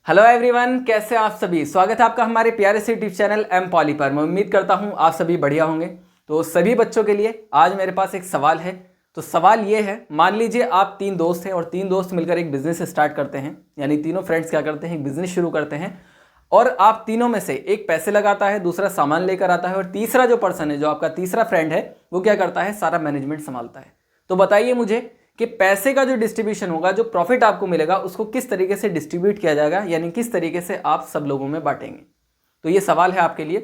Hello everyone, कैसे आप सभी। स्वागत है आपका हमारे प्यारे से यूट्यूब चैनल एम पॉली पर। मैं उम्मीद करता हूं आप सभी बढ़िया होंगे। तो सभी बच्चों के लिए आज मेरे पास एक सवाल है। तो सवाल ये है, मान लीजिए आप तीन दोस्त हैं और तीन दोस्त मिलकर एक बिजनेस स्टार्ट करते हैं। यानी तीनों फ्रेंड्स क्या करते हैं, एक बिजनेस शुरू करते हैं। और आप तीनों में से एक पैसे लगाता है, दूसरा सामान लेकर आता है और तीसरा जो पर्सन है, जो आपका तीसरा फ्रेंड है, वो क्या करता है, सारा मैनेजमेंट संभालता है। तो बताइए मुझे कि पैसे का जो डिस्ट्रीब्यूशन होगा, जो प्रॉफिट आपको मिलेगा, उसको किस तरीके से डिस्ट्रीब्यूट किया जाएगा, यानी किस तरीके से आप सब लोगों में बांटेंगे। तो ये सवाल है आपके लिए।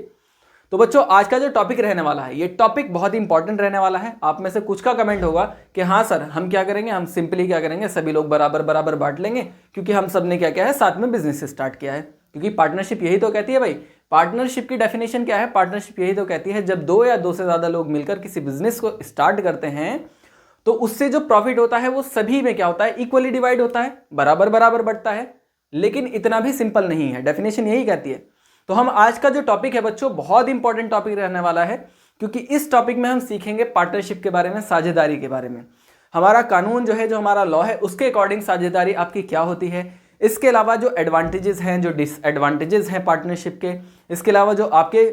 तो बच्चों, आज का जो टॉपिक रहने वाला है, ये टॉपिक बहुत ही इंपॉर्टेंट रहने वाला है। आप में से कुछ का कमेंट होगा कि हाँ सर, हम क्या करेंगे, हम सिंपली क्या करेंगे, सभी लोग बराबर बराबर बांट लेंगे, क्योंकि हम सब ने क्या किया है, साथ में बिजनेस स्टार्ट किया है। क्योंकि पार्टनरशिप यही तो कहती है भाई। पार्टनरशिप की डेफिनेशन क्या है, पार्टनरशिप यही तो कहती है, जब दो या दो से ज्यादा लोग मिलकर किसी बिजनेस को स्टार्ट करते हैं तो उससे जो प्रॉफिट होता है वो सभी में क्या होता है, इक्वली डिवाइड होता है, बराबर बराबर बढ़ता है। लेकिन इतना भी सिंपल नहीं है, डेफिनेशन यही कहती है। तो हम आज का जो टॉपिक है बच्चों, बहुत इंपॉर्टेंट टॉपिक रहने वाला है, क्योंकि इस टॉपिक में हम सीखेंगे पार्टनरशिप के बारे में, साझेदारी के बारे में। हमारा कानून जो है, जो हमारा लॉ है, उसके अकॉर्डिंग साझेदारी आपकी क्या होती है। इसके अलावा जो एडवांटेजेस हैं, जो डिसएडवांटेजेस हैं पार्टनरशिप के, इसके अलावा जो आपके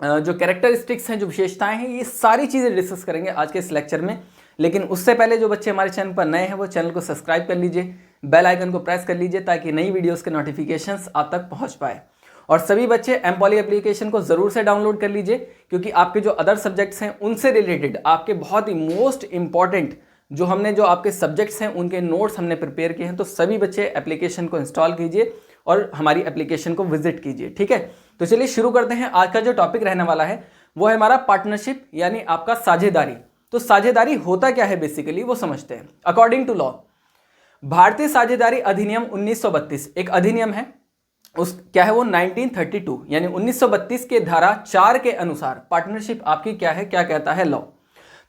जो कैरेक्टरिस्टिक्स हैं, जो विशेषताएं हैं, ये सारी चीजें डिस्कस करेंगे आज के इस लेक्चर में। लेकिन उससे पहले जो बच्चे हमारे चैनल पर नए हैं, वो चैनल को सब्सक्राइब कर लीजिए, बेल आइकन को प्रेस कर लीजिए, ताकि नई वीडियोस के नोटिफिकेशंस आप तक पहुंच पाए। और सभी बच्चे एम पॉली एप्लीकेशन को जरूर से डाउनलोड कर लीजिए, क्योंकि आपके जो अदर सब्जेक्ट्स हैं उनसे रिलेटेड आपके बहुत ही मोस्ट इंपॉर्टेंट जो हमने जो आपके सब्जेक्ट्स हैं उनके नोट्स हमने प्रिपेयर किए हैं। तो सभी बच्चे एप्लीकेशन को इंस्टॉल कीजिए और हमारी एप्लीकेशन को विजिट कीजिए, ठीक है। तो चलिए शुरू करते हैं। आज का जो टॉपिक रहने वाला है वो है हमारा पार्टनरशिप, यानी आपका साझेदारी। तो साझेदारी होता क्या है बेसिकली, वो समझते हैं। अकॉर्डिंग टू लॉ, भारतीय साझेदारी अधिनियम 1932 एक अधिनियम है, उस क्या है वो 1932 यानी 1932 के धारा 4 के अनुसार पार्टनरशिप आपकी क्या है, क्या कहता है लॉ।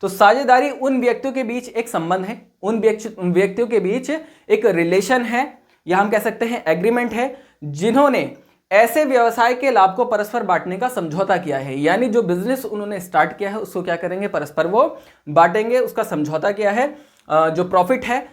तो साझेदारी उन व्यक्तियों के बीच एक संबंध है, उन व्यक्तियों के बीच एक रिलेशन है, या हम कह सकते हैं एग्रीमेंट है, जिन्होंने ऐसे व्यवसाय के लाभ को परस्पर बांटने का समझौता किया है। यानी जो बिजनेस उन्होंने स्टार्ट किया है उसको क्या करेंगे, परस्पर वो बांटेंगे, उसका समझौता किया है। जो प्रॉफिट है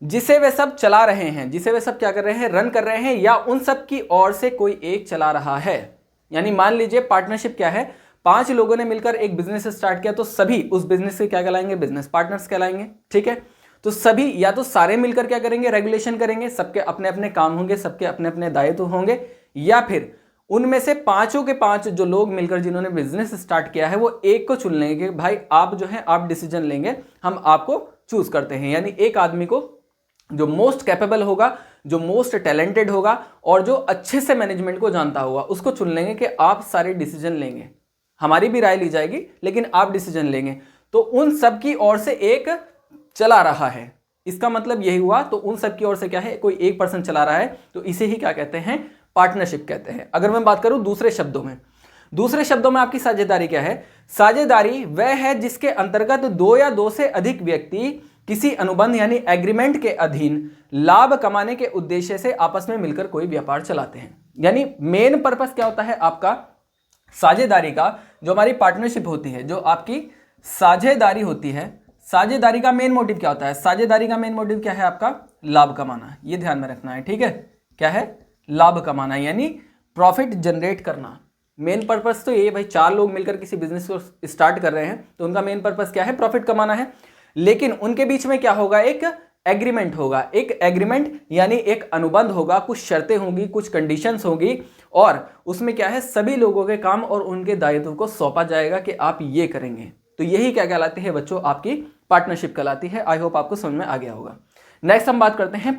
जिसे वे सब चला रहे हैं, जिसे वे सब क्या कर रहे हैं, रन कर रहे हैं, या उन सब की ओर से कोई एक चला रहा है। यानी मान लीजिए पार्टनरशिप क्या है, 5 लोगों ने मिलकर एक बिजनेस स्टार्ट किया, तो सभी उस बिजनेस से क्या कहलाएंगे, बिजनेस पार्टनर्स कहलाएंगे, ठीक है। तो सभी या तो सारे मिलकर क्या करेंगे, रेगुलेशन करेंगे, सबके अपने अपने काम होंगे, सबके अपने अपने दायित्व होंगे, या फिर उनमें से पांचों के पांच जो लोग मिलकर जिन्होंने बिजनेस स्टार्ट किया है वो एक को चुन लेंगे कि भाई आप जो है आप डिसीजन लेंगे, हम आपको चूज करते हैं। यानी एक आदमी को जो मोस्ट कैपेबल होगा, जो मोस्ट टैलेंटेड होगा और जो अच्छे से मैनेजमेंट को जानता होगा, उसको चुन लेंगे कि आप सारे डिसीजन लेंगे, हमारी भी राय ली जाएगी लेकिन आप डिसीजन लेंगे। तो उन सब की ओर से एक चला रहा है, इसका मतलब यही हुआ। तो उन सब की ओर से क्या है, कोई एक पर्सन चला रहा है, तो इसे ही क्या कहते हैं, पार्टनरशिप कहते हैं। अगर मैं बात करूं दूसरे शब्दों में आपकी साझेदारी क्या है, साझेदारी वह है जिसके अंतर्गत दो या दो से अधिक व्यक्ति किसी अनुबंध यानी एग्रीमेंट के अधीन लाभ कमाने के उद्देश्य से आपस में मिलकर कोई व्यापार चलाते हैं। यानी मेन पर्पस क्या होता है आपका साझेदारी का, जो हमारी पार्टनरशिप होती है, जो आपकी साझेदारी होती है, साझेदारी का मेन मोटिव क्या होता है, साझेदारी का मेन मोटिव क्या है आपका, लाभ कमाना। ये ध्यान में रखना है, ठीक है। क्या है, लाभ कमाना, यानी प्रॉफिट जनरेट करना। मेन पर्पस तो ये भाई, 4 लोग मिलकर किसी बिजनेस को स्टार्ट कर रहे हैं तो उनका मेन पर्पस क्या है, प्रॉफिट कमाना है। लेकिन उनके बीच में क्या होगा, एक एग्रीमेंट होगा, एक एग्रीमेंट यानी एक अनुबंध होगा, कुछ शर्तें होंगी, कुछ कंडीशंस होगी, और उसमें क्या है, सभी लोगों के काम और उनके दायित्व को सौंपा जाएगा कि आप ये करेंगे। तो यही क्या कहलाती है बच्चों, आपकी पार्टनरशिप कहलाती है। आई होप आपको समझ में आ गया होगा। नेक्स्ट हम बात करते हैं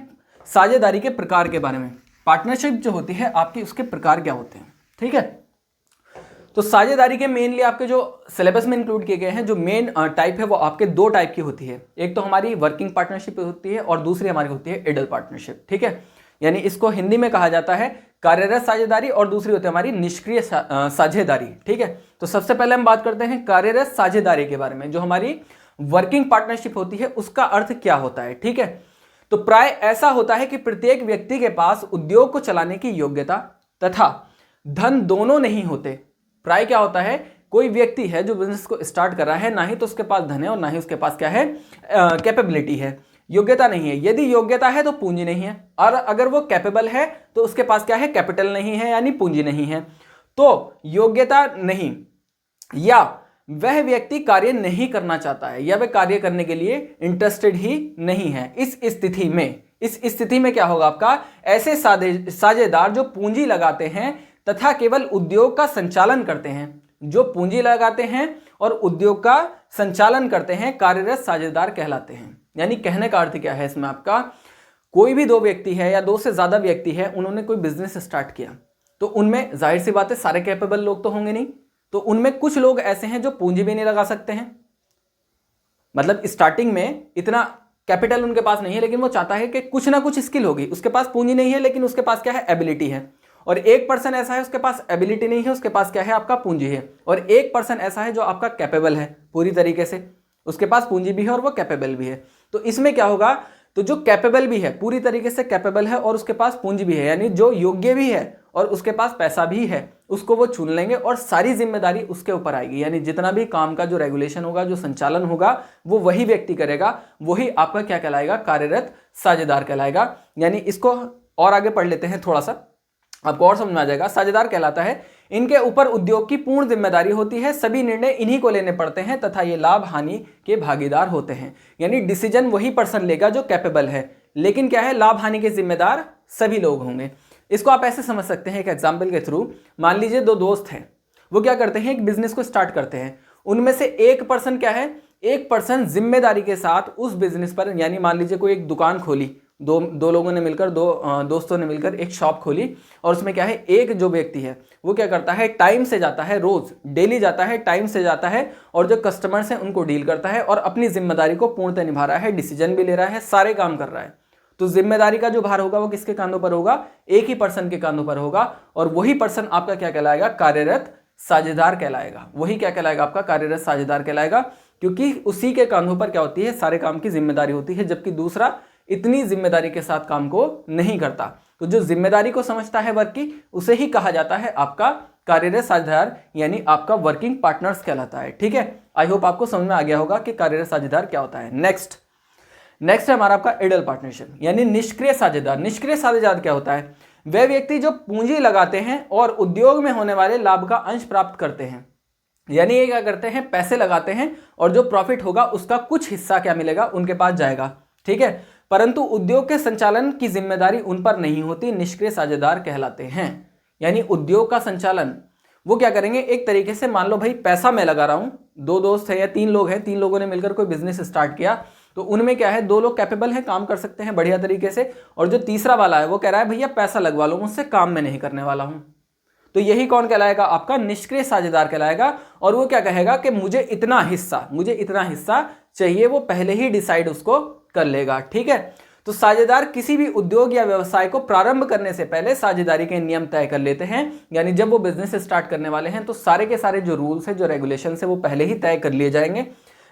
साझेदारी के प्रकार के बारे में। पार्टनरशिप जो होती है आपकी, उसके प्रकार क्या होते हैं, ठीक है। तो साझेदारी के मेनली आपके जो सिलेबस में इंक्लूड किए गए हैं, जो मेन टाइप है वो आपके 2 टाइप की होती है। एक तो हमारी वर्किंग पार्टनरशिप होती है और दूसरी हमारी होती है इडल पार्टनरशिप, ठीक है। यानी इसको हिंदी में कहा जाता है कार्यरत साझेदारी और दूसरी होती है हमारी निष्क्रिय साझेदारी, ठीक है। तो सबसे पहले हम बात करते हैं कार्यरत साझेदारी के बारे में। जो हमारी वर्किंग पार्टनरशिप होती है उसका अर्थ क्या होता है, ठीक है। तो प्राय ऐसा होता है कि प्रत्येक व्यक्ति के पास उद्योग को चलाने की योग्यता तथा धन दोनों नहीं होते। प्राय क्या होता है, कोई व्यक्ति है जो बिजनेस को स्टार्ट कर रहा है, ना ही तो उसके पास धन है और ना ही उसके पास क्या है, कैपेबिलिटी है। योग्यता नहीं है। यदि योग्यता है तो पूंजी नहीं है, और अगर वो कैपेबल है तो उसके पास क्या है, कैपिटल नहीं है यानी पूंजी नहीं है। तो योग्यता नहीं, या वह व्यक्ति कार्य नहीं करना चाहता है, या वह कार्य करने के लिए इंटरेस्टेड ही नहीं है। इस स्थिति में क्या होगा आपका, ऐसे साझेदार जो पूंजी लगाते हैं तथा केवल उद्योग का संचालन करते हैं, जो पूंजी लगाते हैं और उद्योग का संचालन करते हैं, कार्यरत साझेदार कहलाते हैं। यानी कहने का अर्थ क्या है इसमें आपका, कोई भी दो व्यक्ति है या दो से ज्यादा व्यक्ति है, उन्होंने कोई बिजनेस स्टार्ट किया, तो उनमें जाहिर सी बात है सारे कैपेबल लोग तो होंगे नहीं, तो उनमें कुछ लोग ऐसे हैं जो पूंजी भी नहीं लगा सकते हैं, मतलब स्टार्टिंग में इतना कैपिटल उनके पास नहीं है, लेकिन वो चाहता है कि कुछ ना कुछ स्किल होगी, उसके पास पूंजी नहीं है लेकिन उसके पास क्या है, एबिलिटी है। और एक पर्सन ऐसा है उसके पास एबिलिटी नहीं है, उसके पास क्या है, आपका पूंजी है। और एक पर्सन ऐसा है जो आपका कैपेबल है पूरी तरीके से, उसके पास पूंजी भी है और वो कैपेबल भी है। तो इसमें क्या होगा, तो जो कैपेबल भी है, पूरी तरीके से कैपेबल है और उसके पास पूंजी भी है, यानी जो योग्य भी है और उसके पास पैसा भी है, उसको वो चुन लेंगे और सारी जिम्मेदारी उसके ऊपर आएगी। यानी जितना भी काम का जो रेगुलेशन होगा, जो संचालन होगा, वो वही व्यक्ति करेगा, वही आपका क्या कहलाएगा, कार्यरत साझेदार कहलाएगा। यानी इसको और आगे पढ़ लेते हैं, थोड़ा सा आपको और समझ में आ जाएगा। साझेदार कहलाता है, इनके ऊपर उद्योग की पूर्ण जिम्मेदारी होती है, सभी निर्णय इन्हीं को लेने पड़ते हैं तथा ये लाभ हानि के भागीदार होते हैं। यानी डिसीजन वही पर्सन लेगा जो कैपेबल है, लेकिन क्या है, लाभ हानि के जिम्मेदार सभी लोग होंगे। इसको आप ऐसे समझ सकते हैं एक एग्जाम्पल के थ्रू। मान लीजिए दो दोस्त हैं, वो क्या करते हैं, एक बिजनेस को स्टार्ट करते हैं। उनमें से एक पर्सन क्या है, एक पर्सन जिम्मेदारी के साथ उस बिजनेस पर, यानी मान लीजिए कोई एक दुकान खोली, दो लोगों ने मिलकर, दो दोस्तों ने मिलकर एक शॉप खोली, और उसमें क्या है, एक जो व्यक्ति है वो क्या करता है, टाइम से जाता है, रोज डेली जाता है, टाइम से जाता है और जो कस्टमर्स हैं उनको डील करता है और अपनी जिम्मेदारी को पूर्णतः निभा रहा है, डिसीजन भी ले रहा है, सारे काम कर रहा है। तो जिम्मेदारी का जो भार होगा वो किसके कांधों पर होगा, एक ही पर्सन के कांधों पर होगा, और वही पर्सन आपका क्या कहलाएगा, कार्यरत साझेदार कहलाएगा। वही क्या कहलाएगा, आपका कार्यरत साझेदार कहलाएगा, क्योंकि उसी के कांधों पर क्या होती है, सारे काम की जिम्मेदारी होती है, जबकि दूसरा इतनी जिम्मेदारी के साथ काम को नहीं करता। तो जो जिम्मेदारी को समझता है वर्क की, उसे ही कहा जाता है आपका कार्यरत साझेदार, यानी आपका वर्किंग पार्टनर्स कहलाता है। ठीक है, आई होप आपको समझ में आ गया होगा कि कार्यरत साझेदार क्या होता है। नेक्स्ट है हमारा आपका इडल पार्टनरशिप, यानी निष्क्रिय साझेदार। निष्क्रिय साझेदार क्या होता है, वे व्यक्ति जो पूंजी लगाते हैं और उद्योग में होने वाले लाभ का अंश प्राप्त करते हैं। यानी ये क्या करते हैं, पैसे लगाते हैं और जो प्रॉफिट होगा उसका कुछ हिस्सा क्या मिलेगा, उनके पास जाएगा। ठीक है, परंतु उद्योग के संचालन की जिम्मेदारी उन पर नहीं होती, निष्क्रिय साझेदार कहलाते हैं। यानी उद्योग का संचालन वो क्या करेंगे, एक तरीके से मान लो भाई पैसा मैं लगा रहा हूं, दो दोस्त है या तीन लोग हैं, तीन लोगों ने मिलकर कोई बिजनेस स्टार्ट किया, तो उनमें क्या है, दो लोग कैपेबल हैं, काम कर सकते हैं बढ़िया तरीके से, और जो तीसरा वाला है वो कह रहा है भैया पैसा लगवा लो मुझसे, काम मैं नहीं करने वाला हूं। तो यही कौन कहलाएगा, आपका निष्क्रिय साझेदार कहलाएगा। और वो क्या कहेगा कि मुझे इतना हिस्सा चाहिए, वो पहले ही डिसाइड उसको कर लेगा। ठीक है, तो साझेदार किसी भी उद्योग या व्यवसाय को प्रारंभ करने से पहले साझेदारी के नियम तय कर लेते हैं। यानी जब वो बिजनेस स्टार्ट करने वाले हैं तो सारे के सारे जो रूल्स है, जो रेगुलेशन है, वो पहले ही तय कर लिए जाएंगे।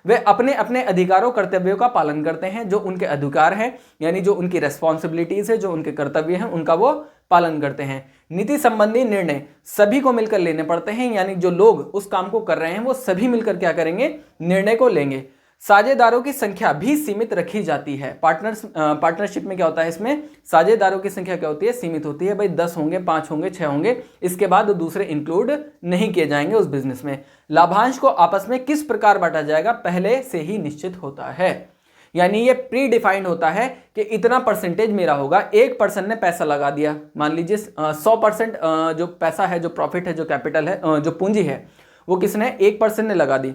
वे अपने अपने अधिकारों कर्तव्यों का पालन करते हैं, जो उनके अधिकार हैं, यानी जो उनकी रेस्पॉन्सिबिलिटीज है, जो उनके कर्तव्य हैं, उनका वो पालन करते हैं। नीति संबंधी निर्णय सभी को मिलकर लेने पड़ते हैं, यानी जो लोग उस काम को कर रहे हैं वो सभी मिलकर क्या करेंगे, निर्णय को लेंगे। साझेदारों की संख्या भी सीमित रखी जाती है। पार्टनरशिप में क्या होता है, इसमें साझेदारों की संख्या क्या होती है, सीमित होती है। भाई 10 होंगे, 5 होंगे, 6 होंगे, इसके बाद दूसरे इंक्लूड नहीं किए जाएंगे उस बिजनेस में। लाभांश को आपस में किस प्रकार बांटा जाएगा, पहले से ही निश्चित होता है। यानी ये प्री डिफाइंड होता है कि इतना परसेंटेज मेरा होगा। एक पर्सन ने पैसा लगा दिया, मान लीजिए 100% जो पैसा है, जो प्रॉफिट है, जो कैपिटल है, जो पूंजी है, वो किसने, एक पर्सन ने लगा दी,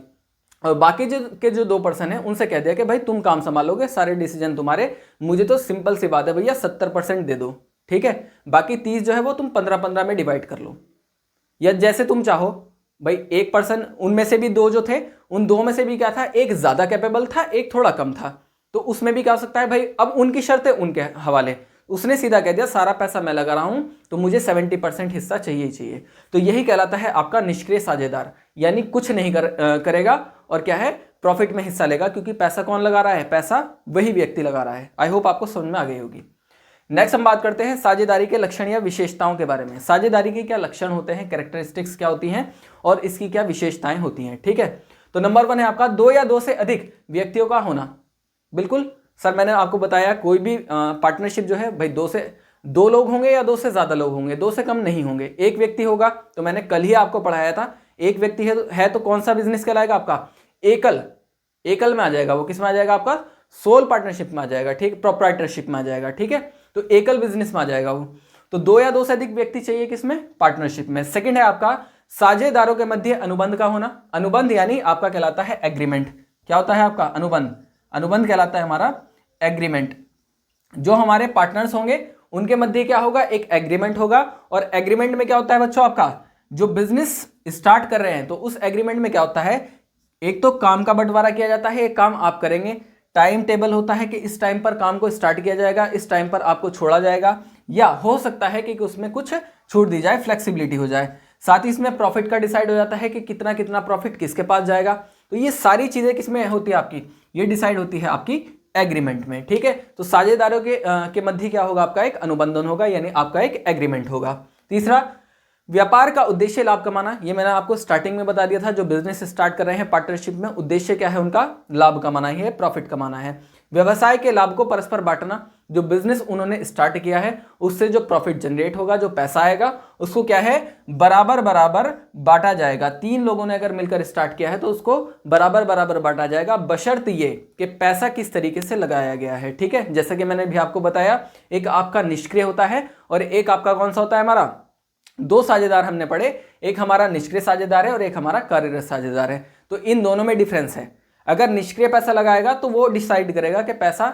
और बाकी जो 2 पर्सन है उनसे कह दिया कि भाई तुम काम संभालोगे, सारे डिसीजन तुम्हारे, मुझे तो सिंपल सी बात है भैया 70% दे दो। ठीक है, बाकी 30 जो है वो तुम 15-15 में डिवाइड कर लो, या जैसे तुम चाहो। भाई एक पर्सन, उनमें से भी 2 जो थे, उन 2 में से भी क्या था, एक ज्यादा कैपेबल था, एक थोड़ा कम था, तो उसमें भी क्या हो सकता है भाई, अब उनकी शर्तें उनके हवाले। उसने सीधा कह दिया सारा पैसा मैं लगा रहा हूं तो मुझे 70% हिस्सा चाहिए ही चाहिए। तो यही कहलाता है आपका निष्क्रिय साझेदार, यानी कुछ नहीं करेगा और क्या है, प्रॉफिट में हिस्सा लेगा, क्योंकि पैसा कौन लगा रहा है, पैसा वही व्यक्ति लगा रहा है। आई होप आपको समझ में आ गई होगी। नेक्स्ट हम बात करते हैं साझेदारी के लक्षण या विशेषताओं के बारे में। साझेदारी के क्या लक्षण होते हैं, कैरेक्टरिस्टिक्स क्या होती हैं और इसकी क्या विशेषताएं होती हैं। ठीक है, तो नंबर 1 है आपका 2 या 2 से अधिक व्यक्तियों का होना। बिल्कुल सर मैंने आपको बताया कोई भी पार्टनरशिप जो है भाई दो लोग होंगे या दो से ज़्यादा लोग होंगे, दो से कम नहीं होंगे। एक व्यक्ति होगा तो मैंने कल ही आपको पढ़ाया था, एक व्यक्ति है तो कौन सा बिजनेस कहलाएगा आपका? एकल में आ जाएगा। वो किस में आ जाएगा आपका? सोल पार्टनरशिप में आ जाएगा, ठीक, प्रोप्राइटरशिप में आ जाएगा, ठीक है। तो एकल बिजनेस में आ जाएगा वो। तो दो या दो से अधिक व्यक्ति चाहिए किसमें? पार्टनरशिप में। सेकंड है आपका साझेदारों के मध्य अनुबंध का होना। अनुबंध यानी आपका कहलाता है एग्रीमेंट। क्या होता है आपका? अनुबंध कहलाता है हमारा एग्रीमेंट। जो हमारे पार्टनर्स होंगे उनके मध्य क्या होगा? एक एग्रीमेंट होगा। और एग्रीमेंट में क्या होता है बच्चों? आपका जो बिजनेस स्टार्ट कर रहे हैं तो उस एग्रीमेंट में क्या होता है? एक तो काम का बंटवारा किया जाता है, एक काम आप करेंगे, टाइम टेबल होता है कि इस टाइम पर काम को स्टार्ट किया जाएगा, इस टाइम पर आपको छोड़ा जाएगा, या हो सकता है कि उसमें कुछ छूट दी जाए, फ्लेक्सिबिलिटी हो जाए। साथ ही इसमें प्रॉफिट का डिसाइड हो जाता है कि कितना कितना प्रॉफिट किसके पास जाएगा। तो ये सारी चीजें किसमें होती है आपकी? ये डिसाइड होती है आपकी एग्रीमेंट में, ठीक है। तो साझेदारों के मध्य क्या होगा? आपका एक अनुबंधन होगा, यानी आपका एक एग्रीमेंट होगा। तीसरा, व्यापार का उद्देश्य लाभ कमाना। ये मैंने आपको स्टार्टिंग में बता दिया था। जो बिजनेस स्टार्ट कर रहे हैं पार्टनरशिप में, उद्देश्य क्या है उनका? लाभ कमाना ही है, प्रॉफिट कमाना है। व्यवसाय के लाभ को परस्पर बांटना। जो बिजनेस उन्होंने स्टार्ट किया है उससे जो प्रॉफिट जनरेट होगा, जो पैसा आएगा, उसको क्या है? बराबर बराबर बांटा जाएगा। तीन लोगों ने अगर मिलकर स्टार्ट किया है तो उसको बराबर बराबर बांटा जाएगा, बशर्त ये कि पैसा किस तरीके से लगाया गया है, ठीक है। जैसे कि मैंने भी आपको बताया, एक आपका निष्क्रिय होता है और एक आपका कौन सा होता है? हमारा दो साझेदार हमने पढ़े, एक हमारा निष्क्रिय साझेदार है और एक हमारा कार्यरत साझेदार है। तो इन दोनों में डिफरेंस है। अगर निष्क्रिय पैसा लगाएगा तो वो डिसाइड करेगा कि पैसा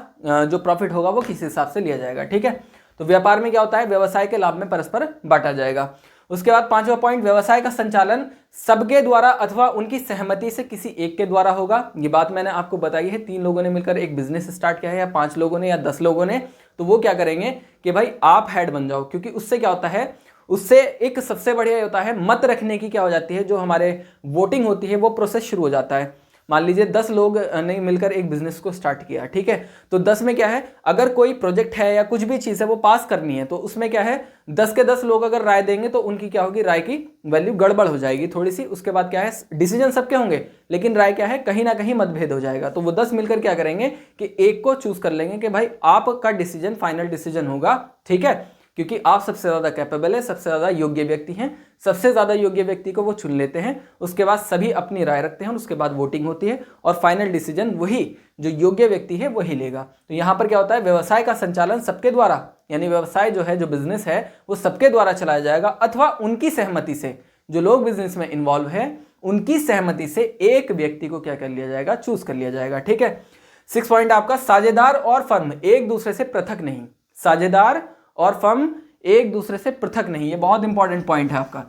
जो प्रॉफिट होगा वो किस हिसाब से लिया जाएगा, ठीक है। तो व्यापार में क्या होता है? व्यवसाय के लाभ में परस्पर बांटा जाएगा। उसके बाद पांचवा पॉइंट, व्यवसाय का संचालन सबके द्वारा अथवा उनकी सहमति से किसी एक के द्वारा होगा। ये बात मैंने आपको बताई है। तीन लोगों ने मिलकर एक बिजनेस स्टार्ट किया है, या 5 लोगों ने, या 10 लोगों ने, तो वो क्या करेंगे कि भाई आप हेड बन जाओ, क्योंकि उससे क्या होता है? उससे एक सबसे बढ़िया होता है मत रखने की क्या हो जाती है? जो हमारे वोटिंग होती है वो प्रोसेस शुरू हो जाता है। मान लीजिए 10 लोग ने मिलकर एक बिजनेस को स्टार्ट किया, ठीक है। तो 10 में क्या है? अगर कोई प्रोजेक्ट है या कुछ भी चीज़ है वो पास करनी है, तो उसमें क्या है? 10 के 10 लोग अगर राय देंगे तो उनकी क्या होगी? राय की वैल्यू गड़बड़ हो जाएगी थोड़ी सी। उसके बाद क्या है? डिसीजन सबके होंगे, लेकिन राय क्या है? कहीं ना कहीं मतभेद हो जाएगा। तो वो 10 मिलकर क्या करेंगे कि एक को चूज कर लेंगे कि भाई आपका डिसीजन फाइनल डिसीजन होगा, ठीक है, क्योंकि आप सबसे ज्यादा कैपेबल है, सबसे ज्यादा योग्य व्यक्ति हैं। सबसे ज्यादा योग्य व्यक्ति को वो चुन लेते हैं। उसके बाद सभी अपनी राय रखते हैं, उसके बाद वोटिंग होती है और फाइनल डिसीजन वही जो योग्य व्यक्ति है वही लेगा। तो यहाँ पर क्या होता है? व्यवसाय का संचालन सबके द्वारा, यानी व्यवसाय जो है, जो बिजनेस है, वो सबके द्वारा चलाया जाएगा अथवा उनकी सहमति से। जो लोग बिजनेस में इन्वॉल्व है उनकी सहमति से एक व्यक्ति को क्या कर लिया जाएगा? चूज कर लिया जाएगा, ठीक है। 6 पॉइंट आपका, साझेदार और फर्म एक दूसरे से पृथक नहीं। साझेदार और फर्म एक दूसरे से पृथक नहीं, ये बहुत इंपॉर्टेंट पॉइंट है आपका,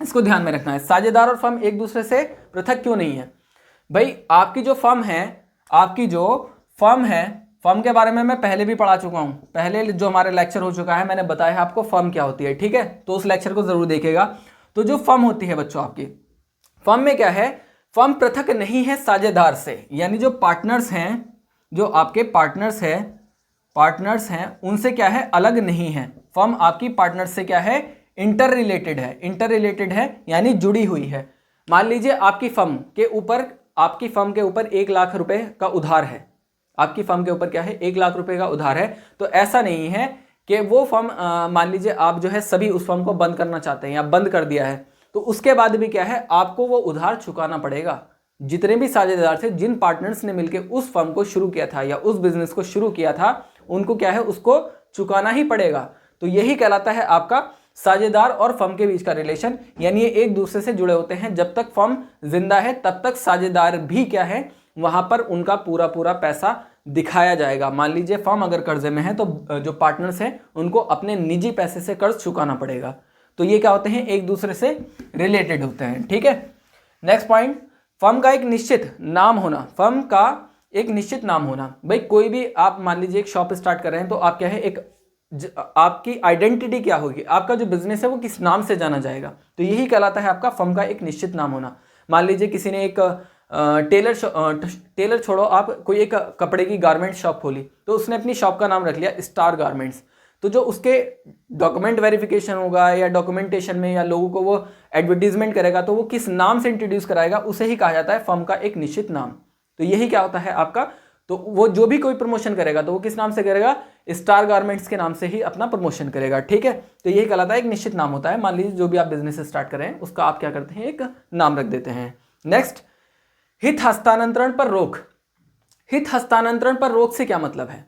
इसको ध्यान में रखना है। साझेदार और फर्म एक दूसरे से पृथक क्यों नहीं है? भाई आपकी जो फर्म है, फर्म के बारे में मैं पहले भी पढ़ा चुका हूं। पहले जो हमारे लेक्चर हो चुका है मैंने बताया आपको फर्म क्या होती है, ठीक है। तो उस लेक्चर को जरूर देखिएगा। तो जो फर्म होती है बच्चों, आपकी फर्म में क्या है? फर्म पृथक नहीं है साझेदार से, यानी जो पार्टनर्स हैं, जो आपके पार्टनर्स हैं उनसे क्या है? अलग नहीं है। फर्म आपकी पार्टनर से क्या है? इंटर रिलेटेड है, यानी जुड़ी हुई है। मान लीजिए आपकी फर्म के ऊपर 1 लाख रुपए का उधार है। आपकी फर्म के ऊपर क्या है? 1 लाख रुपए का उधार है। तो ऐसा नहीं है कि वो फर्म मान लीजिए आप जो है सभी उस फर्म को बंद करना चाहते हैं या बंद कर दिया है, तो उसके बाद भी क्या है? आपको वो उधार चुकाना पड़ेगा। जितने भी साझेदार थे, जिन पार्टनर्स ने मिलकर उस फर्म को शुरू किया था या उस बिजनेस को शुरू किया था, उनको क्या है? उसको चुकाना ही पड़ेगा। तो यही कहलाता है आपका साझेदार और फर्म के बीच का रिलेशन, यानी ये एक दूसरे से जुड़े होते हैं। जब तक फर्म जिंदा है तब तक साझेदार भी क्या है? वहां पर उनका पूरा पैसा दिखाया जाएगा। मान लीजिए फर्म अगर कर्जे में है तो जो पार्टनर्स हैं उनको अपने निजी पैसे से कर्ज चुकाना पड़ेगा। तो ये क्या होते हैं? एक दूसरे से रिलेटेड होते हैं, ठीक है। नेक्स्ट पॉइंट, फर्म का एक निश्चित नाम होना। फर्म का एक निश्चित नाम होना। भाई कोई भी आप मान लीजिए एक शॉप स्टार्ट कर रहे हैं तो आप क्या है? आपकी आइडेंटिटी क्या होगी? आपका जो बिजनेस है वो किस नाम से जाना जाएगा? तो यही कहलाता है आपका फर्म का एक निश्चित नाम होना। मान लीजिए किसी ने एक टेलर छोड़ो, आप कोई एक कपड़े की गारमेंट शॉप खोली, तो उसने अपनी शॉप का नाम रख लिया स्टार गारमेंट्स। तो जो उसके डॉक्यूमेंट वेरिफिकेशन होगा या डॉक्यूमेंटेशन में या लोगों को वो एडवर्टीजमेंट करेगा, तो वो किस नाम से इंट्रोड्यूस कराएगा, उसे ही कहा जाता है फर्म का एक निश्चित नाम। तो यही क्या होता है? आपका तो वो जो भी कोई प्रमोशन करेगा तो वो किस नाम से करेगा, स्टार गारमेंट्स के नाम से ही अपना प्रमोशन करेगा। ठीक है, तो यही कहलाता है एक निश्चित नाम होता है। मान लीजिए जो भी आप बिजनेस स्टार्ट कर रहे हैं उसका आप क्या करते हैं, एक नाम रख देते हैं। नेक्स्ट, हित हस्तांतरण पर रोक। हित हस्तांतरण पर रोक से क्या मतलब है?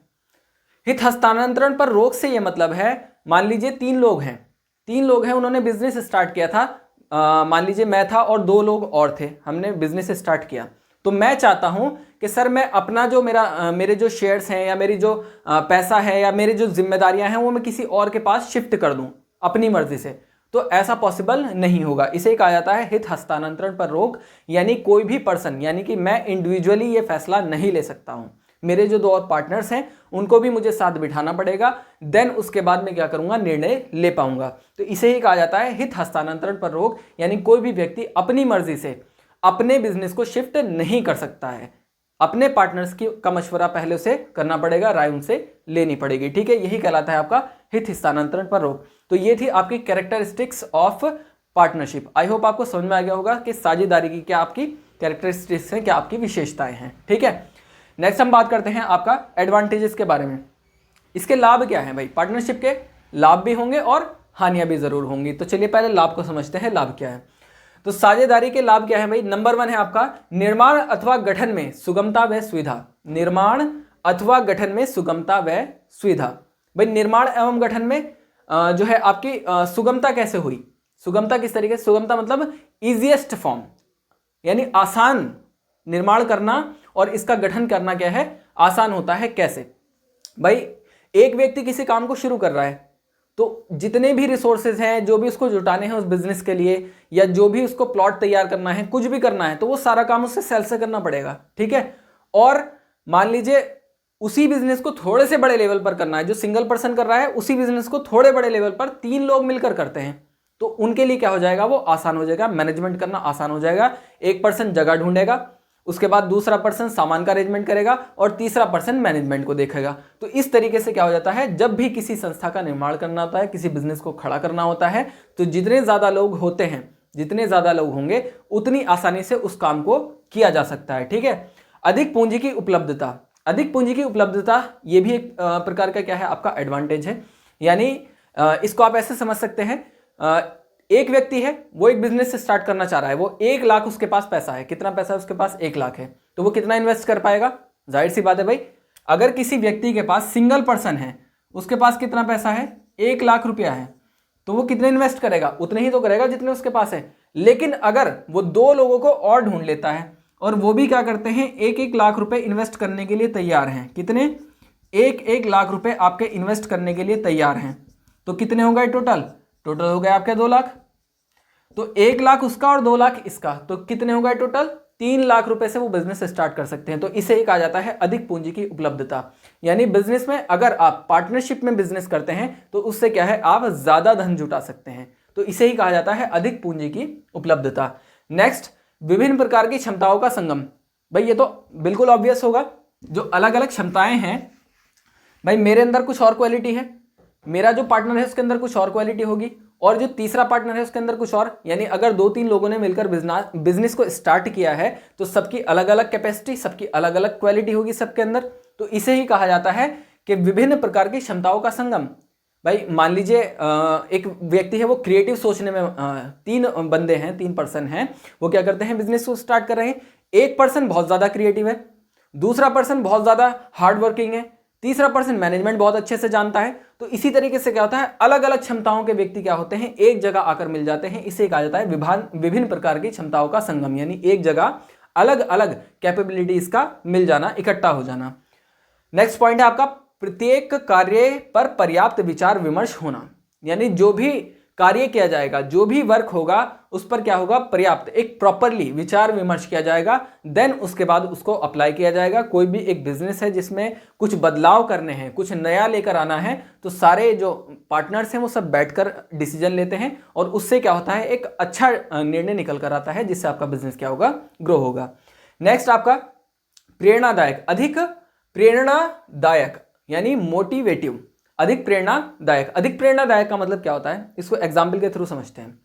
हित हस्तांतरण पर रोक से यह मतलब है, मान लीजिए तीन लोग हैं, उन्होंने बिजनेस स्टार्ट किया था। मान लीजिए मैं था और दो लोग और थे, हमने बिजनेस स्टार्ट किया। तो मैं चाहता हूं कि सर मैं अपना जो मेरे जो शेयर्स हैं या मेरी जो पैसा है या मेरी जो जिम्मेदारियां हैं वो मैं किसी और के पास शिफ्ट कर दूं अपनी मर्जी से। तो ऐसा पॉसिबल नहीं होगा। इसे कहा जाता है हित हस्तांतरण पर रोक। यानी कोई भी पर्सन, यानी कि मैं इंडिविजुअली ये फैसला नहीं ले सकता हूं, मेरे जो दो और पार्टनर्स हैं उनको भी मुझे साथ बिठाना पड़ेगा, देन उसके बाद मैं क्या करूंगा, निर्णय ले पाऊंगा। तो इसे ही कहा जाता है हित हस्तांतरण पर रोक। यानी कोई भी व्यक्ति अपनी मर्जी से अपने बिजनेस को शिफ्ट नहीं कर सकता है, अपने पार्टनर्स का मशवरा पहले उसे करना पड़ेगा, राय उनसे लेनी पड़ेगी। ठीक है, यही कहलाता है आपका हित हस्तांतरण पर रोक। तो ये थी आपकी characteristics of partnership. I hope आपको समझ में आ गया होगा कि साझेदारी की क्या आपकी कैरेक्टरिस्टिक्स हैं, क्या आपकी विशेषताएं हैं। ठीक है, नेक्स्ट हम बात करते हैं आपका एडवांटेजेस के बारे में। इसके लाभ क्या हैं भाई? पार्टनरशिप के लाभ भी होंगे और हानियां भी जरूर होंगी। तो चलिए पहले लाभ को समझते हैं, लाभ क्या है। तो साझेदारी के लाभ क्या है भाई? नंबर 1 है आपका निर्माण अथवा गठन में सुगमता व सुविधा। निर्माण अथवा गठन में सुगमता व सुविधा। भाई निर्माण एवं गठन में जो है आपकी सुगमता कैसे हुई? सुगमता किस तरीके से? सुगमता मतलब इजीएस्ट फॉर्म, यानी आसान निर्माण करना और इसका गठन करना क्या है, आसान होता है। कैसे भाई? एक व्यक्ति किसी काम को शुरू कर रहा है तो जितने भी रिसोर्सेज हैं, जो भी उसको जुटाने हैं उस बिजनेस के लिए, या जो भी उसको प्लॉट तैयार करना है, कुछ भी करना है, तो वो सारा काम उससे सेल से करना पड़ेगा। ठीक है, और मान लीजिए उसी बिजनेस को थोड़े से बड़े लेवल पर करना है, जो सिंगल पर्सन कर रहा है उसी बिजनेस को थोड़े बड़े लेवल पर 3 लोग मिलकर करते हैं, तो उनके लिए क्या हो जाएगा, वो आसान हो जाएगा, मैनेजमेंट करना आसान हो जाएगा। एक पर्सन जगह ढूंढेगा, उसके बाद दूसरा पर्सन सामान का अरेंजमेंट करेगा और तीसरा पर्सन मैनेजमेंट को देखेगा। तो इस तरीके से क्या हो जाता है, जब भी किसी संस्था का निर्माण करना होता है, किसी बिजनेस को खड़ा करना होता है, तो जितने ज्यादा लोग होते हैं, जितने ज्यादा लोग होंगे उतनी आसानी से उस काम को किया जा सकता है। ठीक है, अधिक पूंजी की उपलब्धता। अधिक पूंजी की उपलब्धता ये भी एक प्रकार का क्या है, आपका एडवांटेज है। यानी इसको आप ऐसे समझ सकते हैं, एक व्यक्ति है, वो एक बिजनेस स्टार्ट करना चाह रहा है, वो 1 लाख उसके पास पैसा है। कितना पैसा है उसके पास? 1 लाख है। तो वो कितना इन्वेस्ट कर पाएगा? जाहिर सी बात है भाई, अगर किसी व्यक्ति के पास, सिंगल पर्सन है, उसके पास कितना पैसा है, 1 लाख रुपया है, तो वो कितने इन्वेस्ट करेगा? उतने ही तो करेगा जितने उसके पास है। लेकिन अगर वो 2 लोगों को और ढूंढ लेता है और वो भी क्या करते हैं, 1-1 लाख रुपए इन्वेस्ट करने के लिए तैयार हैं। कितने? 1-1 लाख रुपए आपके इन्वेस्ट करने के लिए तैयार हैं। तो कितने हो गए टोटल? टोटल हो गए आपके 2 लाख। तो 1 लाख उसका और 2 लाख इसका, तो कितने हो गए टोटल? 3 लाख रुपए से वो बिजनेस स्टार्ट कर सकते हैं। तो इसे ही कहा जाता है अधिक पूंजी की उपलब्धता। यानी बिजनेस में अगर आप पार्टनरशिप में बिजनेस करते हैं तो उससे क्या है, आप ज्यादा धन जुटा सकते हैं। तो इसे ही कहा जाता है अधिक पूंजी की उपलब्धता। नेक्स्ट, विभिन्न प्रकार की क्षमताओं का संगम। भाई ये तो बिल्कुल ऑब्वियस होगा, जो अलग अलग क्षमताएं हैं, भाई मेरे अंदर कुछ और क्वालिटी है, मेरा जो पार्टनर है उसके अंदर कुछ और क्वालिटी होगी, और जो तीसरा पार्टनर है उसके अंदर कुछ और। यानी अगर 2-3 लोगों ने मिलकर बिजनेस को स्टार्ट किया है तो सबकी अलग अलग कैपेसिटी, सबकी अलग अलग क्वालिटी होगी सबके अंदर। तो इसे ही कहा जाता है कि विभिन्न प्रकार की क्षमताओं का संगम। भाई मान लीजिए एक व्यक्ति है, वो क्रिएटिव सोचने में 3 बंदे हैं, 3 पर्सन हैं, वो क्या करते हैं, बिजनेस को स्टार्ट कर रहे हैं। एक पर्सन बहुत ज्यादा क्रिएटिव है, दूसरा पर्सन बहुत ज्यादा हार्ड वर्किंग है, तीसरा पर्सन मैनेजमेंट बहुत अच्छे से जानता है। तो इसी तरीके से क्या होता है, अलग अलग क्षमताओं के व्यक्ति क्या होते हैं, एक जगह आकर मिल जाते हैं। इसे कहा जाता है विभिन्न प्रकार की क्षमताओं का संगम। यानी एक जगह अलग अलग कैपेबिलिटीज का मिल जाना, इकट्ठा हो जाना। नेक्स्ट पॉइंट है आपका प्रत्येक कार्य पर पर्याप्त विचार विमर्श होना। यानी जो भी कार्य किया जाएगा, जो भी वर्क होगा, उस पर क्या होगा, पर्याप्त, एक प्रॉपरली विचार विमर्श किया जाएगा। देन उसके बाद उसको अप्लाई किया जाएगा। कोई भी एक बिजनेस है जिसमें कुछ बदलाव करने हैं, कुछ नया लेकर आना है, तो सारे जो पार्टनर्स हैं वो सब बैठकर डिसीजन लेते हैं और उससे क्या होता है, एक अच्छा निर्णय निकल कर आता है, जिससे आपका बिजनेस क्या होगा, ग्रो होगा। नेक्स्ट आपका प्रेरणादायक। अधिक प्रेरणादायक यानी मोटिवेटिव, अधिक प्रेरणादायक। अधिक प्रेरणादायक का मतलब क्या होता है, इसको एग्जाम्पल के थ्रू समझते हैं।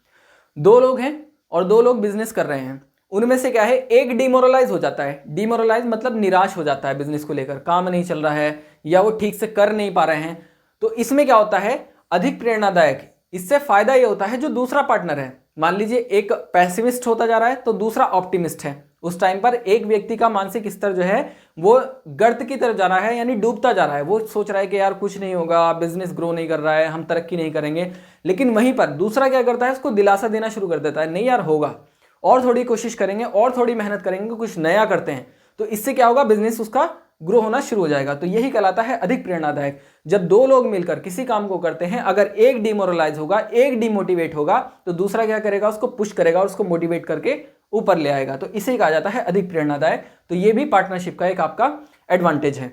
2 लोग हैं और 2 लोग बिजनेस कर रहे हैं। उनमें से क्या है, एक डिमोरलाइज हो जाता है। डिमोरलाइज मतलब निराश हो जाता है बिजनेस को लेकर, काम नहीं चल रहा है या वो ठीक से कर नहीं पा रहे हैं। तो इसमें क्या होता है, अधिक प्रेरणादायक, इससे फायदा ये होता है जो दूसरा पार्टनर है, मान लीजिए एक पैसिमिस्ट होता जा रहा है तो दूसरा ऑप्टिमिस्ट है, उस टाइम पर एक व्यक्ति का मानसिक स्तर जो है वो गर्त की तरफ जा रहा है, यानी डूबता जा रहा है, वो सोच रहा है कि यार कुछ नहीं होगा, बिजनेस ग्रो नहीं कर रहा है, हम तरक्की नहीं करेंगे। लेकिन वहीं पर दूसरा क्या करता है, उसको दिलासा देना शुरू कर देता है, नहीं यार होगा, और थोड़ी कोशिश करेंगे और थोड़ी मेहनत करेंगे, कुछ नया करते हैं, तो इससे क्या होगा, बिजनेस उसका ग्रो होना शुरू हो जाएगा। तो यही कहलाता है अधिक प्रेरणादायक। जब दो लोग मिलकर किसी काम को करते हैं, अगर एक डिमोरलाइज होगा, एक डिमोटिवेट होगा, तो दूसरा क्या करेगा, उसको पुश करेगा और उसको मोटिवेट करके ऊपर ले आएगा। तो इसे कहा जाता है अधिक प्रेरणादायक। तो ये भी पार्टनरशिप का एक आपका एडवांटेज है।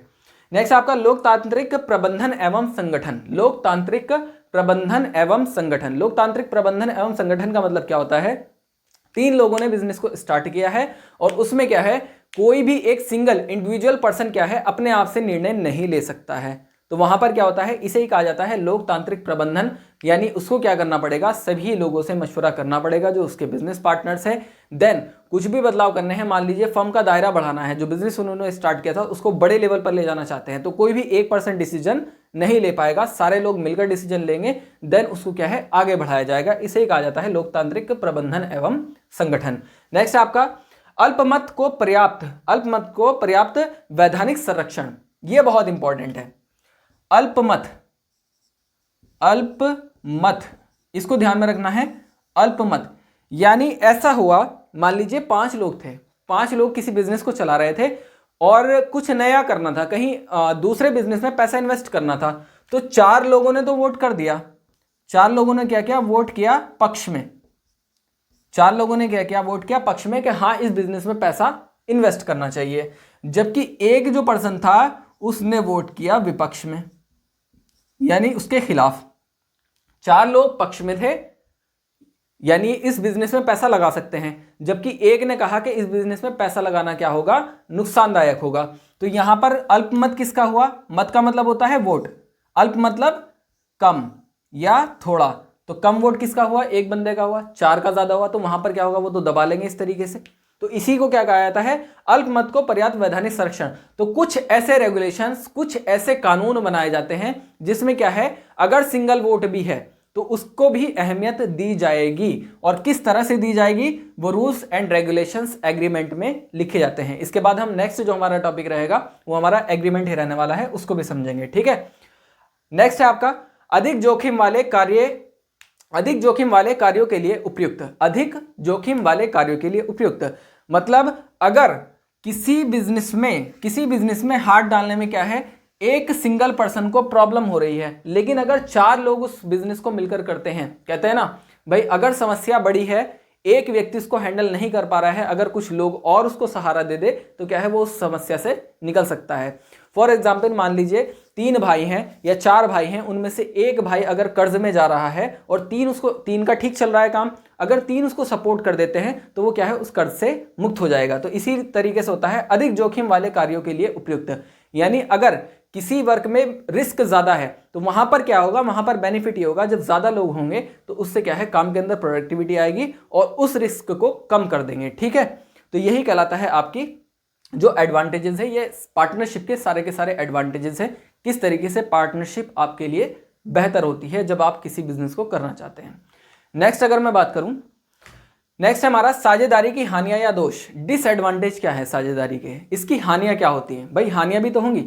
नेक्स्ट आपका लोकतांत्रिक प्रबंधन एवं संगठन। लोकतांत्रिक प्रबंधन एवं संगठन। लोकतांत्रिक प्रबंधन एवं संगठन का मतलब क्या होता है, तीन लोगों ने बिजनेस को स्टार्ट किया है और उसमें क्या है, कोई भी एक सिंगल इंडिविजुअल पर्सन क्या है, अपने आप से निर्णय नहीं ले सकता है। तो वहां पर क्या होता है, इसे ही कहा जाता है लोकतांत्रिक प्रबंधन। यानी उसको क्या करना पड़ेगा, सभी लोगों से मशवरा करना पड़ेगा जो उसके बिजनेस पार्टनर्स हैं। देन कुछ भी बदलाव करने हैं, मान लीजिए फर्म का दायरा बढ़ाना है, जो बिजनेस उन्होंने स्टार्ट किया था उसको बड़े लेवल पर ले जाना चाहते हैं, तो कोई भी एक पर्सन डिसीजन नहीं ले पाएगा, सारे लोग मिलकर डिसीजन लेंगे, देन उसको क्या है, आगे बढ़ाया जाएगा। इसे ही कहा जाता है लोकतांत्रिक प्रबंधन एवं संगठन। नेक्स्ट आपका अल्पमत को पर्याप्त वैधानिक संरक्षण। ये बहुत इंपॉर्टेंट है। अल्पमत इसको ध्यान में रखना है। अल्पमत यानी ऐसा हुआ, मान लीजिए 5 लोग थे, 5 लोग किसी बिजनेस को चला रहे थे और कुछ नया करना था, कहीं दूसरे बिजनेस में पैसा इन्वेस्ट करना था, तो 4 लोगों ने तो वोट कर दिया। 4 लोगों ने क्या किया, वोट किया पक्ष में। 4 लोगों ने क्या किया, वोट किया पक्ष में कि हाँ इस बिजनेस में पैसा इन्वेस्ट करना चाहिए। जबकि एक जो पर्सन था उसने वोट किया विपक्ष में, यानी उसके खिलाफ। 4 लोग पक्ष में थे, यानी इस बिजनेस में पैसा लगा सकते हैं, जबकि एक ने कहा कि इस बिजनेस में पैसा लगाना क्या होगा, नुकसानदायक होगा। तो यहां पर अल्पमत किसका हुआ, मत का मतलब होता है वोट, अल्प मतलब कम या थोड़ा, तो कम वोट किसका हुआ, एक बंदे का हुआ, 4 का ज्यादा हुआ, तो वहां पर क्या होगा, वो तो दबा लेंगे इस तरीके से। तो इसी को क्या कहा जाता है, अल्पमत को पर्याप्त वैधानिक संरक्षण। तो कुछ ऐसे रेगुलेशंस, कुछ ऐसे कानून बनाए जाते हैं जिसमें क्या है, अगर सिंगल वोट भी है तो उसको भी अहमियत दी जाएगी, और किस तरह से दी जाएगी, वो रूल्स एंड रेगुलेशंस एग्रीमेंट में लिखे जाते हैं। इसके बाद हम नेक्स्ट जो हमारा टॉपिक रहेगा वो हमारा एग्रीमेंट ही रहने वाला है, उसको भी समझेंगे, ठीक है। नेक्स्ट है आपका अधिक जोखिम वाले कार्यों के लिए उपयुक्त। अधिक जोखिम वाले कार्यों के लिए उपयुक्त मतलब अगर किसी बिजनेस में हाथ डालने में क्या है, एक सिंगल पर्सन को प्रॉब्लम हो रही है, लेकिन अगर 4 लोग उस बिजनेस को मिलकर करते हैं, कहते हैं ना भाई, अगर समस्या बड़ी है, एक व्यक्ति उसको हैंडल नहीं कर पा रहा है, अगर कुछ लोग और उसको सहारा दे दे तो क्या है, वो उस समस्या से निकल सकता है। फॉर एग्जाम्पल मान लीजिए 3 भाई हैं या 4 भाई हैं, उनमें से एक भाई अगर कर्ज में जा रहा है और 3 का ठीक चल रहा है काम, अगर 3 उसको सपोर्ट कर देते हैं तो वो क्या है, उस कर्ज से मुक्त हो जाएगा। तो इसी तरीके से होता है अधिक जोखिम वाले कार्यों के लिए उपयुक्त, यानी अगर किसी वर्क में रिस्क ज्यादा है तो वहां पर क्या होगा, वहां पर बेनिफिट ये होगा, जब ज्यादा लोग होंगे तो उससे क्या है, काम के अंदर प्रोडक्टिविटी आएगी और उस रिस्क को कम कर देंगे, ठीक है। तो यही कहलाता है आपकी जो एडवांटेजेस है, ये पार्टनरशिप के सारे एडवांटेजेस है, किस तरीके से पार्टनरशिप आपके लिए बेहतर होती है जब आप किसी बिजनेस को करना चाहते हैं। नेक्स्ट अगर मैं बात करूं, नेक्स्ट है हमारा साझेदारी की हानियां या दोष। डिसएडवांटेज क्या है साझेदारी के, इसकी हानियां क्या होती हैं, भाई हानियां भी तो होंगी,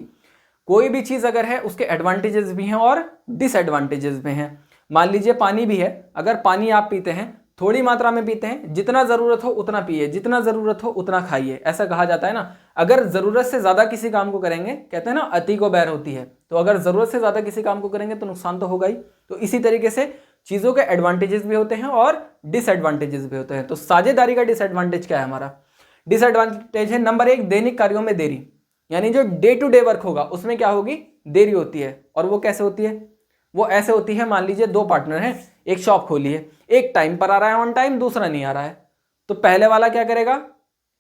कोई भी चीज अगर है उसके एडवांटेजेस भी हैं और डिसएडवांटेजेस भी हैं। मान लीजिए पानी भी है, अगर पानी आप पीते हैं, थोड़ी मात्रा में पीते हैं, जितना जरूरत हो उतना पिए, जितना जरूरत हो उतना खाइए, ऐसा कहा जाता है ना। अगर जरूरत से ज्यादा किसी काम को करेंगे, कहते हैं ना अति को बैर होती है, तो अगर जरूरत से ज्यादा किसी काम को करेंगे तो नुकसान तो होगा ही। तो इसी तरीके से चीजों के एडवांटेजेस भी होते हैं और डिसएडवांटेजेस भी होते हैं। तो साझेदारी का डिसएडवांटेज क्या है, हमारा डिसएडवांटेज है नंबर 1, दैनिक कार्यों में देरी, यानी जो डे टू डे वर्क होगा उसमें क्या होगी, देरी होती है। और वो कैसे होती है, वो ऐसे होती है, मान लीजिए 2 पार्टनर हैं, एक शॉप खोली है, एक टाइम पर आ रहा है ऑन टाइम, दूसरा नहीं आ रहा है, तो पहले वाला क्या करेगा,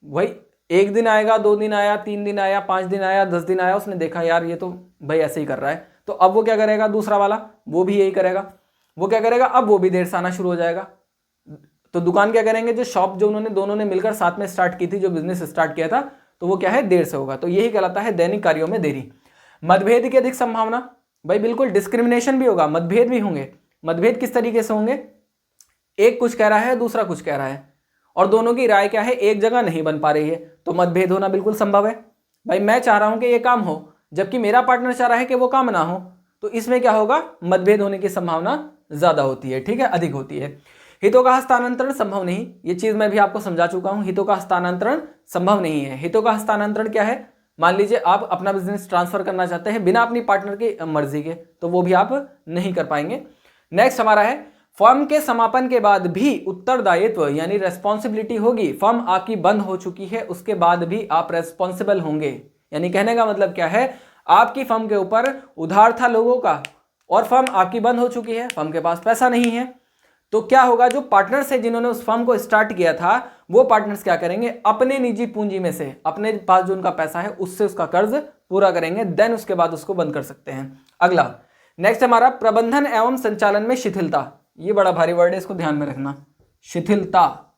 वही 1 दिन आएगा, 2 दिन आया, 3 दिन आया, 5 दिन आया, 10 दिन आया, उसने देखा यार ये तो भाई ऐसे ही कर रहा है, तो अब वो क्या करेगा, दूसरा वाला वो भी यही करेगा, वो क्या करेगा, अब वो भी देर से आना शुरू हो जाएगा। तो दुकान क्या करेंगे, जो शॉप जो उन्होंने दोनों ने मिलकर साथ में स्टार्ट की थी, जो बिजनेस स्टार्ट किया था, तो वो क्या है, देर से होगा। तो यही कहलाता है दैनिक कार्यों में देरी। मतभेद की अधिक संभावना, भाई बिल्कुल डिस्क्रिमिनेशन भी होगा, मतभेद भी होंगे। मतभेद किस तरीके से होंगे, एक कुछ कह रहा है, दूसरा कुछ कह रहा है, और दोनों की राय क्या है, एक जगह नहीं बन पा रही है, तो मतभेद होना बिल्कुल संभव है। भाई मैं चाह रहा हूं कि ये काम हो, जबकि मेरा पार्टनर चाह रहा है कि वो काम ना हो, तो इसमें क्या होगा, मतभेद होने की संभावना ज्यादा होती है, ठीक है, अधिक होती है। हितों का हस्तांतरण संभव नहीं, ये चीज मैं भी आपको समझा चुका हूं, हितों का हस्तांतरण संभव नहीं है। हितों का हस्तांतरण क्या है, मान लीजिए आप अपना बिजनेस ट्रांसफर करना चाहते हैं बिना अपनी पार्टनर की मर्जी के, तो वो भी आप नहीं कर पाएंगे। नेक्स्ट हमारा है, फर्म के समापन के बाद भी उत्तरदायित्व यानी रेस्पॉन्सिबिलिटी होगी। फर्म आपकी बंद हो चुकी है, उसके बाद भी आप रेस्पॉन्सिबल होंगे। यानी कहने का मतलब क्या है, आपकी फर्म के ऊपर उधार था लोगों का, और फर्म आपकी बंद हो चुकी है, फर्म के पास पैसा नहीं है, तो क्या होगा, जो पार्टनर्स है जिन्होंने उस फर्म को स्टार्ट किया था, वो पार्टनर्स क्या करेंगे, अपने निजी पूंजी में से, अपने पास जो उनका पैसा है उससे उसका कर्ज पूरा करेंगे, देन उसके बाद उसको बंद कर सकते हैं। अगला नेक्स्ट हमारा, प्रबंधन एवं संचालन में शिथिलता। ये बड़ा भारी वर्ड है, इसको ध्यान में रखना, शिथिलता,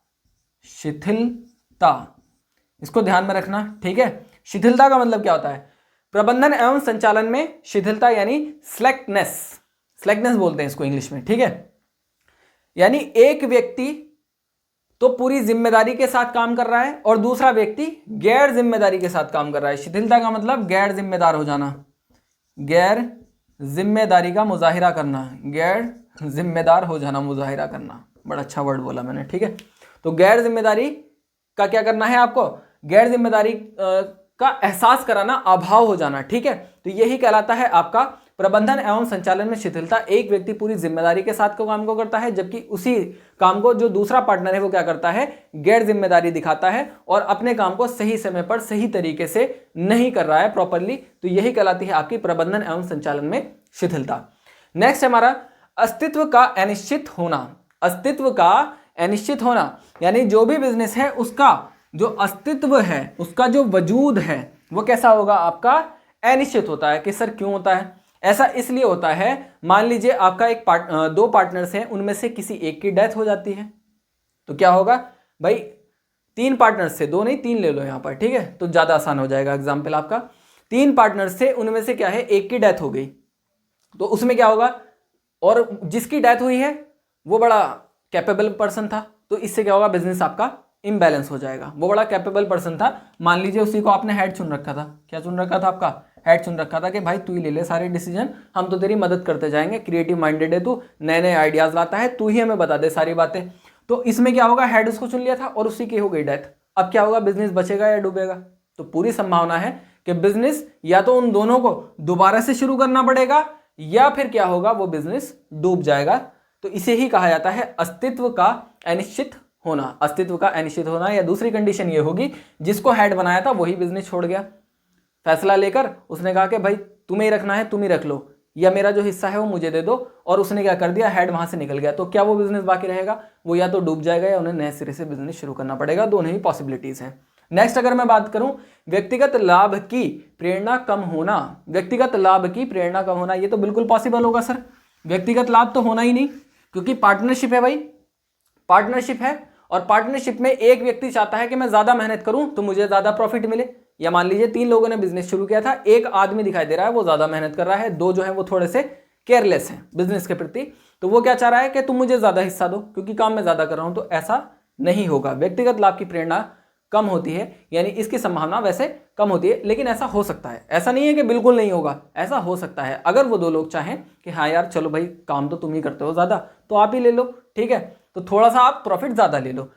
शिथिलता, इसको ध्यान में रखना, ठीक है। शिथिलता का मतलब क्या होता है, प्रबंधन एवं संचालन में शिथिलता यानी स्लैकनेस, स्लैकनेस बोलते हैं इसको इंग्लिश में, ठीक है। यानी एक व्यक्ति तो पूरी जिम्मेदारी के साथ काम कर रहा है और दूसरा व्यक्ति गैर जिम्मेदारी के साथ काम कर रहा है। शिथिलता का मतलब गैर जिम्मेदार हो जाना, गैर जिम्मेदारी का मुजाहिरा करना, गैर जिम्मेदार हो जाना, मुजाहिरा करना, बड़ा अच्छा वर्ड बोला मैंने, ठीक है। तो गैर जिम्मेदारी का क्या करना है आपको, गैर जिम्मेदारी का एहसास कराना, अभाव हो जाना, ठीक है। तो यही कहलाता है आपका प्रबंधन एवं संचालन में शिथिलता। एक व्यक्ति पूरी जिम्मेदारी के साथ काम को करता है, जबकि उसी काम को जो दूसरा पार्टनर है वो क्या करता है, गैर जिम्मेदारी दिखाता है और अपने काम को सही समय पर सही तरीके से नहीं कर रहा है प्रॉपरली। तो यही कहलाती है आपकी प्रबंधन एवं संचालन में शिथिलता। नेक्स्ट हमारा, अस्तित्व का अनिश्चित होना। अस्तित्व का अनिश्चित होना यानी जो भी बिजनेस है उसका जो अस्तित्व है, उसका जो वजूद है, वो कैसा होगा, आपका अनिश्चित होता है। कि सर क्यों होता है ऐसा, इसलिए होता है, मान लीजिए आपका दो पार्टनर्स हैं, उनमें से किसी एक की डेथ हो जाती है, तो क्या होगा भाई, 3 पार्टनर्स से, 2 नहीं 3 ले लो यहां पर, ठीक है, तो ज्यादा आसान हो जाएगा एग्जाम्पल आपका। 3 पार्टनर्स से, उनमें से क्या है, एक की डेथ हो गई, तो उसमें क्या होगा, और जिसकी डेथ हुई है वो बड़ा कैपेबल पर्सन था, तो इससे क्या होगा, बिजनेस आपका इम्बैलेंस हो जाएगा। वो बड़ा कैपेबल पर्सन था, मान लीजिए उसी को आपने हेड चुन रखा था, क्या चुन रखा था, आपका हेड चुन रखा था कि भाई तू ही ले ले सारे डिसीजन, हम तो तेरी मदद करते जाएंगे, क्रिएटिव माइंडेड है तू, नए नए आइडियाज लाता है, तू ही हमें बता दे सारी बातें। तो इसमें क्या होगा, हेड उसको चुन लिया था और उसी की हो गई डेथ। अब क्या होगा, बिजनेस बचेगा या डूबेगा, तो पूरी संभावना है कि बिजनेस या तो उन दोनों को दोबारा से शुरू करना पड़ेगा या फिर क्या होगा, वो बिजनेस डूब जाएगा। तो इसे ही कहा जाता है अस्तित्व का अनिश्चित होना। अस्तित्व का अनिश्चित होना, या दूसरी कंडीशन ये होगी, जिसको हेड बनाया था वही बिजनेस छोड़ गया, फैसला लेकर उसने कहा कि भाई तुम्हें ही रखना है, तुम ही रख लो, या मेरा जो हिस्सा है वो मुझे दे दो, और उसने क्या कर दिया, हेड वहां से निकल गया। तो क्या वो बिजनेस बाकी रहेगा, वो या तो डूब जाएगा या उन्हें नए सिरे से बिजनेस शुरू करना पड़ेगा, दोनों ही पॉसिबिलिटीज हैं। नेक्स्ट अगर मैं बात करूं, व्यक्तिगत लाभ की प्रेरणा कम होना। व्यक्तिगत लाभ की प्रेरणा कम होना, ये तो बिल्कुल पॉसिबल होगा सर, व्यक्तिगत लाभ तो होना ही नहीं, क्योंकि पार्टनरशिप है भाई, पार्टनरशिप है, और पार्टनरशिप में एक व्यक्ति चाहता है कि मैं ज्यादा मेहनत करूं तो मुझे ज्यादा प्रॉफिट मिले। या मान लीजिए 3 लोगों ने बिजनेस शुरू किया था, एक आदमी दिखाई दे रहा है वो ज्यादा मेहनत कर रहा है, 2 जो है वो थोड़े से केयरलेस हैं बिजनेस के प्रति, तो वो क्या चाह रहा है कि तुम मुझे ज्यादा हिस्सा दो क्योंकि काम मैं ज्यादा कर रहा हूं। तो ऐसा नहीं होगा, व्यक्तिगत लाभ की प्रेरणा कम होती है, यानी इसकी संभावना वैसे कम होती है, लेकिन ऐसा हो सकता है, ऐसा नहीं है कि बिल्कुल नहीं होगा, ऐसा हो सकता है। अगर वो 2 लोग चाहें कि हाँ यार चलो भाई काम तो तुम ही करते हो ज्यादा, तो आप ही ले लो, ठीक है, तो थोड़ा सा आप प्रॉफिट ज्यादा ले लो।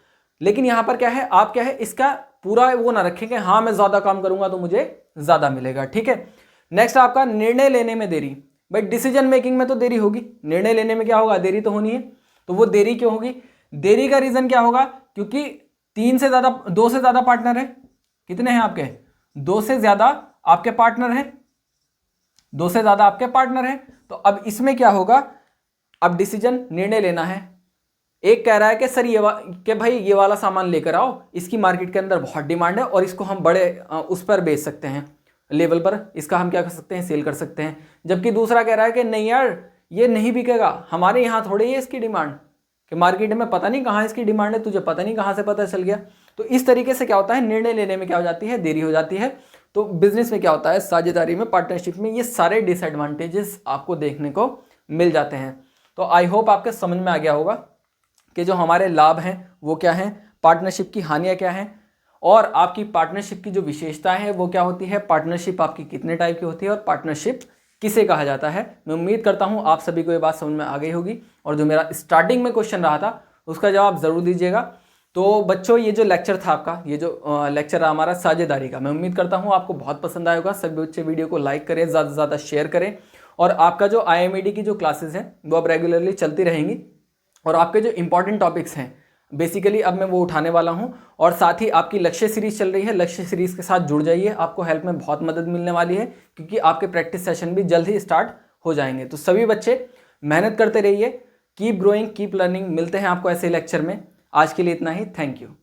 लेकिन यहां पर क्या है, आप क्या है, इसका पूरा वो ना रखें कि हाँ मैं ज्यादा काम करूंगा तो मुझे ज्यादा मिलेगा, ठीक है। नेक्स्ट आपका निर्णय लेने में देरी। भाई डिसीजन मेकिंग में तो देरी होगी, निर्णय लेने में क्या होगा, देरी तो होनी है। तो वो देरी क्यों होगी, देरी का रीजन क्या होगा, क्योंकि 2 से ज्यादा पार्टनर है, कितने हैं आपके, 2 से ज्यादा आपके पार्टनर हैं, 2 से ज्यादा आपके पार्टनर हैं। तो अब इसमें क्या होगा, अब डिसीजन निर्णय लेना है, एक कह रहा है कि सर कि भाई ये वाला सामान लेकर आओ, इसकी मार्केट के अंदर बहुत डिमांड है और इसको हम बड़े उस पर बेच सकते हैं, लेवल पर इसका हम क्या कर सकते हैं, सेल कर सकते हैं। जबकि दूसरा कह रहा है कि नहीं यार ये नहीं बिकेगा, हमारे यहाँ थोड़ी है इसकी डिमांड, कि मार्केट में पता नहीं कहाँ इसकी डिमांड है, तुझे पता नहीं कहाँ से पता चल गया। तो इस तरीके से क्या होता है, निर्णय लेने में क्या हो जाती है, देरी हो जाती है। तो बिजनेस में क्या होता है, साझेदारी में, पार्टनरशिप में ये सारे डिसएडवांटेजेस आपको देखने को मिल जाते हैं। तो आई होप आपके समझ में आ गया होगा कि जो हमारे लाभ हैं वो क्या हैं, पार्टनरशिप की हानियाँ क्या हैं, और आपकी पार्टनरशिप की जो विशेषताएं हैं वो क्या होती है, पार्टनरशिप आपकी कितने टाइप की होती है, और पार्टनरशिप किसे कहा जाता है। मैं उम्मीद करता हूं आप सभी को ये बात समझ में आ गई होगी, और जो मेरा स्टार्टिंग में क्वेश्चन रहा था उसका जवाब ज़रूर दीजिएगा। तो बच्चों, ये जो लेक्चर था आपका, ये जो लेक्चर रहा हमारा साझेदारी का, मैं उम्मीद करता हूँ आपको बहुत पसंद आएगा। सभी बच्चे वीडियो को लाइक करें, ज़्यादा से ज़्यादा शेयर करें, और आपका जो IMED की जो क्लासेस हैं वो अब रेगुलरली चलती रहेंगी, और आपके जो इंपॉर्टेंट टॉपिक्स हैं बेसिकली अब मैं वो उठाने वाला हूं। और साथ ही आपकी लक्ष्य सीरीज चल रही है, लक्ष्य सीरीज के साथ जुड़ जाइए, आपको हेल्प में बहुत मदद मिलने वाली है, क्योंकि आपके प्रैक्टिस सेशन भी जल्द ही स्टार्ट हो जाएंगे। तो सभी बच्चे मेहनत करते रहिए, कीप ग्रोइंग, कीप लर्निंग। मिलते हैं आपको ऐसे लेक्चर में। आज के लिए इतना ही, थैंक यू।